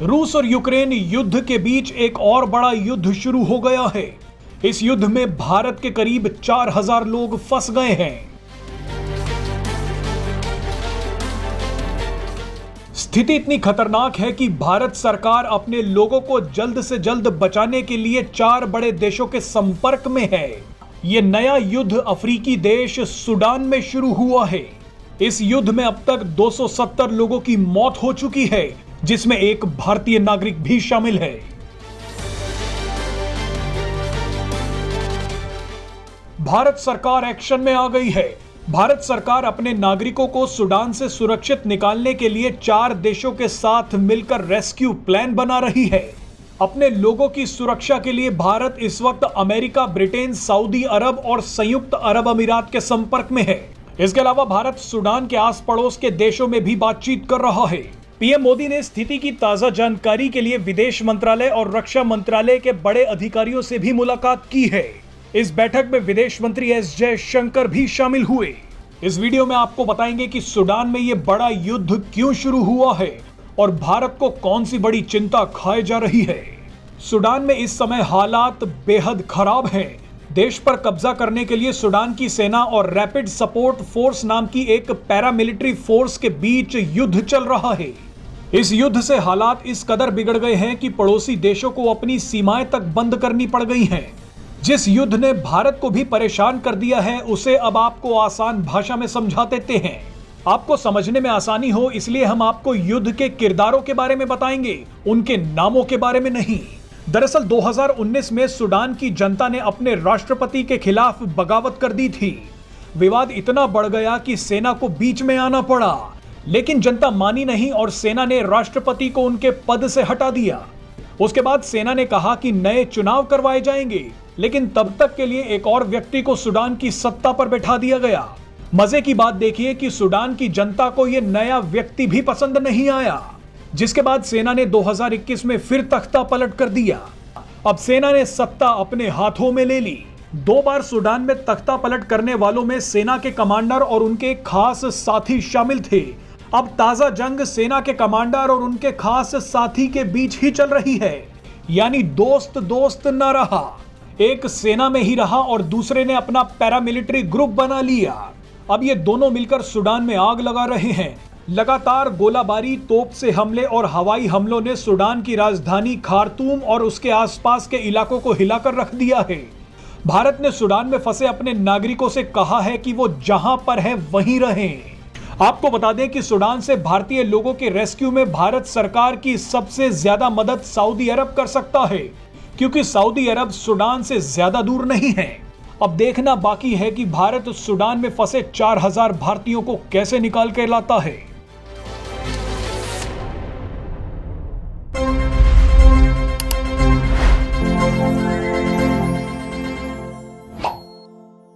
रूस और यूक्रेन युद्ध के बीच एक और बड़ा युद्ध शुरू हो गया है। इस युद्ध में भारत के करीब 4000 लोग फंस गए हैं। स्थिति इतनी खतरनाक है कि भारत सरकार अपने लोगों को जल्द से जल्द बचाने के लिए 4 बड़े देशों के संपर्क में है। यह नया युद्ध अफ्रीकी देश सूडान में शुरू हुआ है। इस युद्ध में अब तक 270 लोगों की मौत हो चुकी है, जिसमें एक भारतीय नागरिक भी शामिल है। भारत सरकार एक्शन में आ गई है। भारत सरकार अपने नागरिकों को सूडान से सुरक्षित निकालने के लिए 4 देशों के साथ मिलकर रेस्क्यू प्लान बना रही है। अपने लोगों की सुरक्षा के लिए भारत इस वक्त अमेरिका, ब्रिटेन, सऊदी अरब और संयुक्त अरब अमीरात के संपर्क में है। इसके अलावा भारत सूडान के आस पड़ोस के देशों में भी बातचीत कर रहा है। पीएम मोदी ने स्थिति की ताजा जानकारी के लिए विदेश मंत्रालय और रक्षा मंत्रालय के बड़े अधिकारियों से भी मुलाकात की है। इस बैठक में विदेश मंत्री एस जयशंकर भी शामिल हुए। इस वीडियो में आपको बताएंगे कि सूडान में यह बड़ा युद्ध क्यों शुरू हुआ है और भारत को कौन सी बड़ी चिंता खाए जा रही है। सूडान में इस समय हालात बेहद खराब हैं। देश पर कब्जा करने के लिए सूडान की सेना और रैपिड सपोर्ट फोर्स नाम की एक पैरामिलिट्री फोर्स के बीच युद्ध चल रहा है। इस युद्ध से हालात इस कदर बिगड़ गए हैं कि पड़ोसी देशों को अपनी सीमाएं तक बंद करनी पड़ गई हैं। जिस युद्ध ने भारत को भी परेशान कर दिया है, उसे अब आपको आसान भाषा में समझा देते हैं। आपको समझने में आसानी हो इसलिए हम आपको युद्ध के किरदारों के बारे में बताएंगे, उनके नामों के बारे में नहीं। दरअसल 2019 में सूडान की जनता ने अपने राष्ट्रपति के खिलाफ बगावत कर दी थी। विवाद इतना बढ़ गया कि सेना को बीच में आना पड़ा, लेकिन जनता मानी नहीं और सेना ने राष्ट्रपति को उनके पद से हटा दिया। उसके बाद सेना ने कहा कि नए चुनाव करवाए जाएंगे, लेकिन तब तक के लिए एक और व्यक्ति को सूडान की सत्ता पर बैठा दिया गया। मजे की बात देखिए कि सूडान की जनता को यह नया व्यक्ति भी पसंद नहीं आया, जिसके बाद सेना ने 2021 में फिर तख्ता पलट कर दिया। अब सेना ने सत्ता अपने हाथों में ले ली। 2 बार सूडान में तख्ता पलट करने वालों में सेना के कमांडर और उनके खास साथी शामिल थे। अब ताजा जंग सेना के कमांडर और उनके खास साथी के बीच ही चल रही है, यानी दोस्त दोस्त न रहा। एक सेना में ही रहा और दूसरे ने अपना पैरामिलिट्री ग्रुप बना लिया। अब ये दोनों मिलकर सूडान में आग लगा रहे हैं। लगातार गोलाबारी, तोप से हमले और हवाई हमलों ने सूडान की राजधानी खार्तूम और उसके आसपास के इलाकों को हिलाकर रख दिया है। भारत ने सूडान में फंसे अपने नागरिकों से कहा है कि वो जहां पर है वहीं रहें। आपको बता दें कि सूडान से भारतीय लोगों के रेस्क्यू में भारत सरकार की सबसे ज्यादा मदद सऊदी अरब कर सकता है, क्योंकि सऊदी अरब सूडान से ज्यादा दूर नहीं है। अब देखना बाकी है कि भारत सूडान में फंसे 4000 भारतीयों को कैसे निकाल कर लाता है।